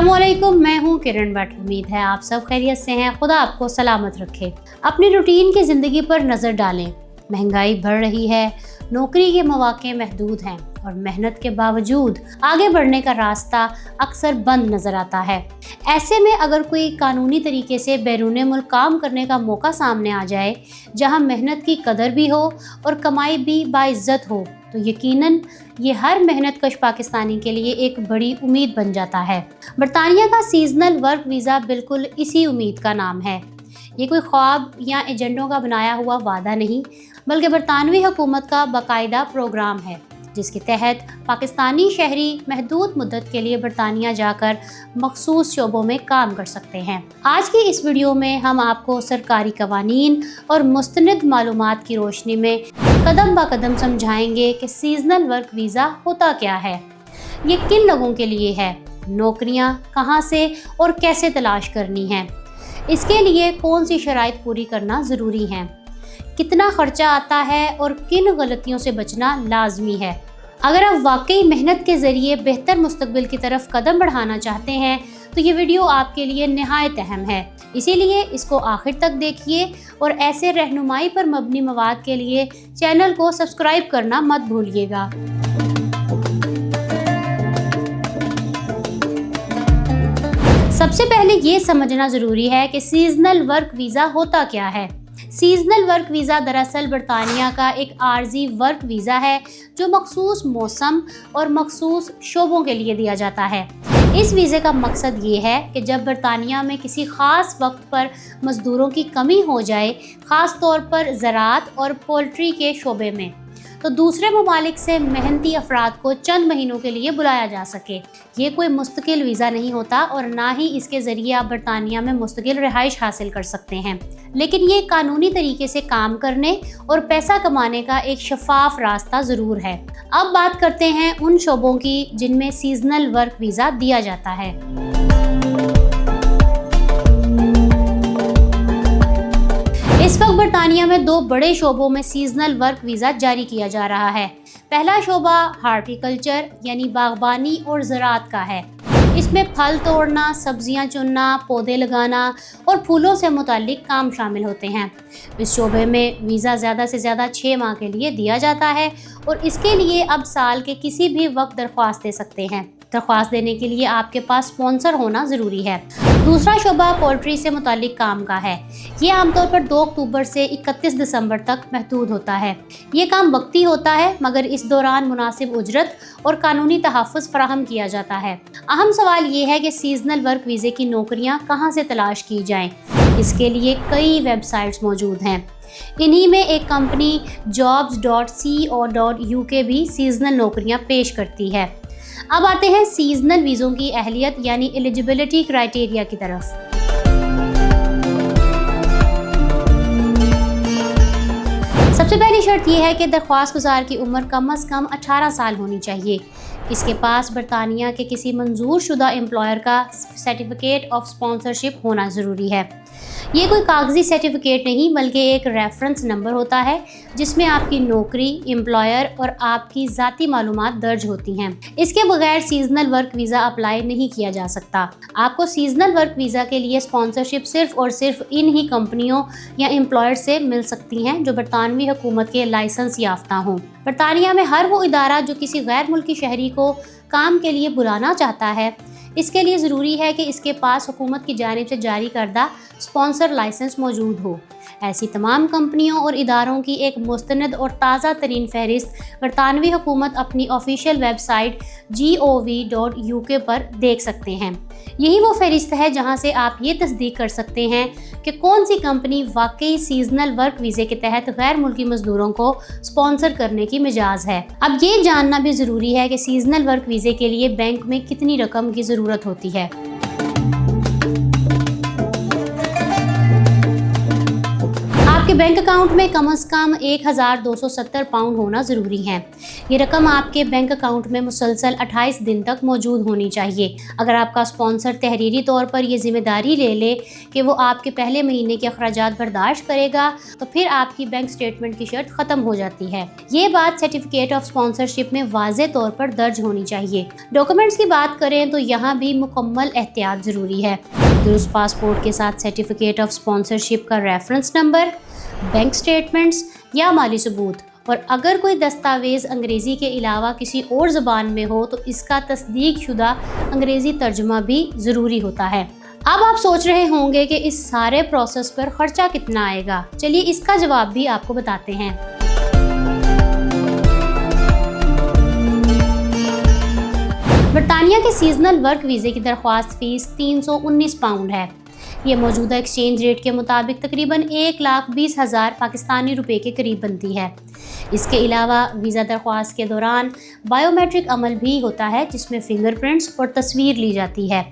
अस्सलामुअलैकुम, मैं हूँ किरण भट्ट। उम्मीद है आप सब खैरियत से हैं। खुदा आपको सलामत रखे। अपनी रूटीन की ज़िंदगी पर नज़र डालें। महंगाई बढ़ रही है, नौकरी के मौके महदूद हैं और मेहनत के बावजूद आगे बढ़ने का रास्ता अक्सर बंद नज़र आता है। ऐसे में अगर कोई कानूनी तरीके से बैरून मुल्क काम करने का मौका सामने आ जाए, जहां मेहनत की कदर भी हो और कमाई भी बाइज्जत हो, तो यकीनन ये हर मेहनत कश पाकिस्तानी के लिए एक बड़ी उम्मीद बन जाता है। बरतानिया का सीजनल वर्क वीज़ा बिल्कुल इसी उम्मीद का नाम है। ये कोई ख्वाब या एजेंडों का बनाया हुआ वादा नहीं, बल्कि बरतानवी हुकूमत का बाकायदा प्रोग्राम है, जिसके तहत पाकिस्तानी शहरी महदूद मुद्दत के लिए बरतानिया जाकर मखसूस शोबों में काम कर सकते हैं। आज की इस वीडियो में हम आपको सरकारी कवानीन और मुस्तनिद मालूमात की रोशनी में कदम ब कदम समझाएंगे कि सीजनल वर्क वीज़ा होता क्या है, ये किन लोगों के लिए है, नौकरियां कहां से और कैसे तलाश करनी हैं, इसके लिए कौन सी शराइत पूरी करना ज़रूरी है, कितना खर्चा आता है और किन गलतियों से बचना लाजमी है। अगर आप वाकई मेहनत के ज़रिए बेहतर मुस्तकबिल की तरफ कदम बढ़ाना चाहते हैं तो ये वीडियो आपके लिए निहायत अहम है। इसीलिए इसको आखिर तक देखिए और ऐसे रहनुमाई पर मबनी मवाद के लिए चैनल को सब्सक्राइब करना मत भूलिएगा। सबसे पहले ये समझना ज़रूरी है कि सीजनल वर्क वीज़ा होता क्या है। सीजनल वर्क वीज़ा दरअसल बरतानिया का एक आर्जी वर्क वीज़ा है जो मखसूस मौसम और मखसूस शोबों के लिए दिया जाता है। इस वीज़े का मकसद ये है कि जब बरतानिया में किसी ख़ास वक्त पर मज़दूरों की कमी हो जाए, ख़ास तौर पर ज़राअत और पोल्ट्री के शोबे में, तो दूसरे ममालिक से मेहनती अफराद को चंद महीनों के लिए बुलाया जा सके। ये कोई मुस्तकिल वीज़ा नहीं होता और ना ही इसके ज़रिए आप बरतानिया में मुस्तकिल रिहाइश हासिल कर सकते हैं, लेकिन ये कानूनी तरीके से काम करने और पैसा कमाने का एक शफाफ रास्ता ज़रूर है। अब बात करते हैं उन शोबों की जिनमें सीजनल वर्क वीज़ा दिया जाता है। इस वक्त बरतानिया में दो बड़े शोबों में सीजनल वर्क वीज़ा जारी किया जा रहा है। पहला शोबा हार्टिकल्चर यानी बागबानी और ज़राअत का है। इसमें फल तोड़ना, सब्जियां चुनना, पौधे लगाना और फूलों से मुताल्लिक काम शामिल होते हैं। इस शोबे में वीज़ा ज़्यादा से ज़्यादा 6 माह के लिए दिया जाता है और इसके लिए अब साल के किसी भी वक्त दरख्वास्त दे सकते हैं। दरख्वास्त देने के लिए आपके पास स्पॉन्सर होना ज़रूरी है। दूसरा शोबा पोल्ट्री से मुताल्लिक काम का है। ये आमतौर पर 2 अक्टूबर से 31 दिसंबर तक महदूद होता है। ये काम वक्ती होता है, मगर इस दौरान मुनासिब उजरत और कानूनी तहफ़्फ़ुज़ फराहम किया जाता है। अहम सवाल ये है कि सीजनल वर्क वीज़े की नौकरियाँ कहाँ से तलाश की जाएँ। इसके लिए कई वेबसाइट्स मौजूद हैं। इन्हीं में एक कंपनी jobs.co.uk भी सीजनल नौकरियाँ पेश करती है। अब आते हैं सीजनल वीज़ों की अहलियत यानी एलिजिबिलिटी क्राइटेरिया की तरफ। सबसे पहली शर्त यह है कि दरख्वास्त गुजार की उम्र कम अज़ कम 18 साल होनी चाहिए। इसके पास बरतानिया के किसी मंजूर शुदा एम्प्लॉयर का सर्टिफिकेट ऑफ स्पॉन्सरशिप होना ज़रूरी है। ये कोई कागजी सर्टिफिकेट नहीं, बल्कि एक रेफरेंस नंबर होता है जिसमें आपकी नौकरी, एम्प्लॉयर और आपकी ज़ाती मालूमात दर्ज होती हैं। इसके बगैर सीजनल वर्क वीज़ा अप्लाई नहीं किया जा सकता। आपको सीजनल वर्क वीज़ा के लिए स्पॉन्सरशिप सिर्फ और सिर्फ इन ही कंपनियों या एम्प्लॉयर से मिल सकती हैं जो बरतानवी हुकूमत के लाइसेंस याफ्ता हों। बरतानिया में हर वो इदारा जो किसी गैर मुल्की शहरी को काम के लिए बुलाना चाहता है, इसके लिए ज़रूरी है कि इसके पास हुकूमत की जानिब से जारी करदा स्पॉन्सर लाइसेंस मौजूद हो। ऐसी तमाम कंपनियों और इदारों की एक मुस्तनद और ताज़ा तरीन फहरिस्त बरतानवी हुकूमत अपनी ऑफिशियल वेबसाइट gov.uk पर देख सकते हैं। यही वो फहरिस्त है जहां से आप ये तस्दीक कर सकते हैं कि कौन सी कंपनी वाकई सीजनल वर्क वीज़े के तहत गैर मुल्की मज़दूरों को स्पॉन्सर करने की मिजाज है। अब ये जानना भी ज़रूरी है कि सीजनल वर्क वीज़े के लिए बैंक में कितनी रकम की ज़रूरत होती है। आपके बैंक अकाउंट में कम से कम 1270 पाउंड होना ज़रूरी है। ये रकम आपके बैंक अकाउंट में मुसलसल 28 दिन तक मौजूद होनी चाहिए। अगर आपका स्पॉन्सर तहरीरी तौर पर ये जिम्मेदारी ले ले कि वो आपके पहले महीने के अखराजात बर्दाश्त करेगा, तो फिर आपकी बैंक स्टेटमेंट की शर्त ख़त्म हो जाती है। ये बात सर्टिफिकेट ऑफ स्पॉन्सरशिप में वाज़े तौर पर दर्ज होनी चाहिए। डॉक्यूमेंट्स की बात करें तो यहाँ भी मुकम्मल एहतियात ज़रूरी है। दुरुस्त पासपोर्ट के साथ सर्टिफिकेट ऑफ स्पॉन्सरशिप का रेफरेंस नंबर, बैंक स्टेटमेंट्स या माली सबूत, और अगर कोई दस्तावेज़ अंग्रेज़ी के अलावा किसी और ज़बान में हो तो इसका तस्दीक शुदा अंग्रेज़ी तर्जुमा भी ज़रूरी होता है। अब आप सोच रहे होंगे कि इस सारे प्रोसेस पर ख़र्चा कितना आएगा। चलिए इसका जवाब भी आपको बताते हैं। बरतानिया के सीजनल वर्क वीज़े की दरख्वास्त फ़ीस 319 पाउंड है। ये मौजूदा एक्सचेंज रेट के मुताबिक तकरीबन 1,20,000 पाकिस्तानी रुपए के करीब बनती है। इसके अलावा वीज़ा दरख्वास्त के दौरान बायोमेट्रिक अमल भी होता है, जिसमें फिंगरप्रिंट्स और तस्वीर ली जाती है।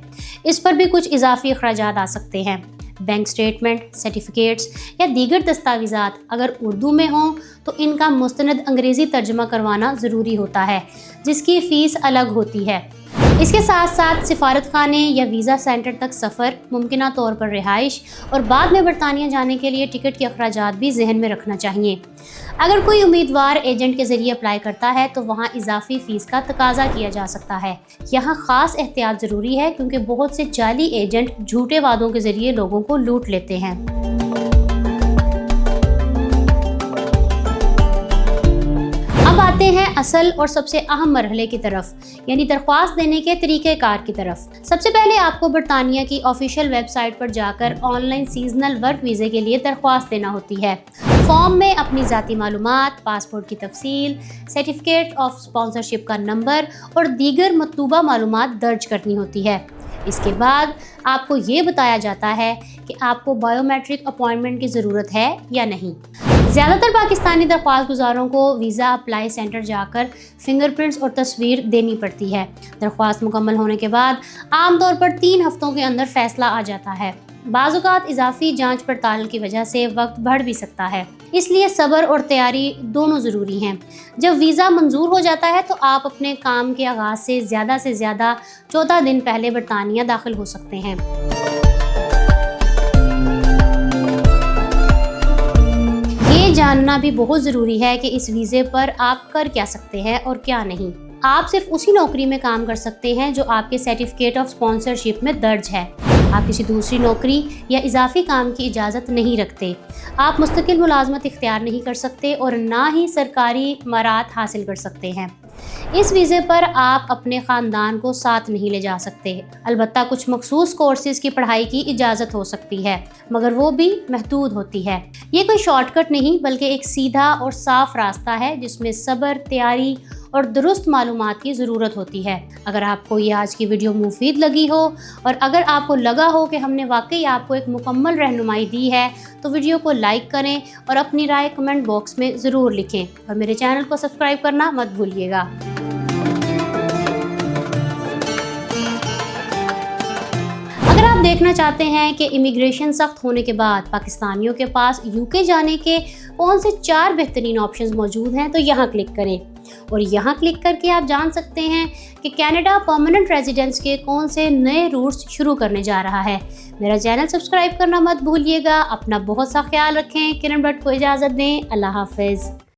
इस पर भी कुछ इजाफी अखराजात आ सकते हैं। बैंक स्टेटमेंट, सर्टिफिकेट्स या दीगर दस्तावेज़ात अगर उर्दू में हों तो इनका मुस्तनद अंग्रेज़ी तर्जुमा करवाना ज़रूरी होता है, जिसकी फ़ीस अलग होती है। इसके साथ साथ सिफारत खाने या वीज़ा सेंटर तक सफ़र, मुमकिना तौर पर रिहाइश और बाद में बरतानिया जाने के लिए टिकट के अखराजात भी जहन में रखना चाहिए। अगर कोई उम्मीदवार एजेंट के ज़रिए अप्लाई करता है तो वहाँ इजाफी फ़ीस का तकाजा किया जा सकता है। यहाँ ख़ास एहतियात ज़रूरी है, क्योंकि बहुत से जाली एजेंट झूठे वादों के ज़रिए लोगों को लूट लेते हैं। अब आते हैं असल और सबसे अहम मरहले की तरफ, यानी दरख्वास्त देने के तरीक़ेकार की तरफ। सबसे पहले आपको बरतानिया की ऑफिशियल वेबसाइट पर जाकर ऑनलाइन सीजनल वर्क वीज़े के लिए दरख्वास्त देना होती है। फॉर्म में अपनी ज़ाती मालूमात, पासपोर्ट की तफसील, सर्टिफिकेट ऑफ स्पॉन्सरशिप का नंबर और दीगर मतलूबा मालूमात दर्ज करनी होती है। इसके बाद आपको ये बताया जाता है कि आपको बायोमेट्रिक अपॉइंटमेंट की ज़रूरत है या नहीं। ज़्यादातर पाकिस्तानी दरख्वास्त गुज़ारों को वीज़ा अप्लाई सेंटर जाकर फिंगरप्रिंट्स और तस्वीर देनी पड़ती है। दरख्वास्त मुकम्मल होने के बाद आमतौर पर 3 हफ्तों के अंदर फ़ैसला आ जाता है। बाज़ औक़ात इजाफी जांच पड़ताल की वजह से वक्त बढ़ भी सकता है, इसलिए सब्र और तैयारी दोनों ज़रूरी हैं। जब वीज़ा मंजूर हो जाता है तो आप अपने काम के आगाज़ से ज़्यादा 14 दिन पहले बरतानिया दाखिल हो सकते हैं। ये जानना भी बहुत ज़रूरी है कि इस वीज़े पर आप कर क्या सकते हैं और क्या नहीं। आप सिर्फ उसी नौकरी में काम कर सकते हैं जो आपके सर्टिफिकेट ऑफ स्पॉन्सरशिप में दर्ज है। आप किसी दूसरी नौकरी या इजाफी काम की इजाज़त नहीं रखते। आप मुस्तकिल मुलाजमत इख्तियार नहीं कर सकते और ना ही सरकारी मरात हासिल कर सकते हैं। इस वीज़े पर आप अपने ख़ानदान को साथ नहीं ले जा सकते। अलबत्ता कुछ मखसूस कोर्सेज़ की पढ़ाई की इजाज़त हो सकती है, मगर वो भी महदूद होती है। ये कोई शॉर्टकट नहीं, बल्कि एक सीधा और साफ रास्ता है जिसमें सब्र, तैयारी और दुरुस्त मालूमात की ज़रूरत होती है। अगर आपको ये आज की वीडियो मुफीद लगी हो और अगर आपको लगा हो कि हमने वाकई आपको एक मुकम्मल रहनुमाई दी है, तो वीडियो को लाइक करें और अपनी राय कमेंट बॉक्स में ज़रूर लिखें और मेरे चैनल को सब्सक्राइब करना मत भूलिएगा। अगर आप देखना चाहते हैं कि इमिग्रेशन सख्त होने के बाद पाकिस्तानियों के पास यूके जाने के कौन से 4 बेहतरीन ऑप्शंस मौजूद हैं, तो यहाँ क्लिक करें और यहाँ क्लिक करके आप जान सकते हैं कि कनाडा परमानेंट रेजिडेंस के कौन से नए रूट्स शुरू करने जा रहा है। मेरा चैनल सब्सक्राइब करना मत भूलिएगा। अपना बहुत सा ख्याल रखें। किरण भट्ट को इजाज़त दें। अल्लाह हाफ़िज़।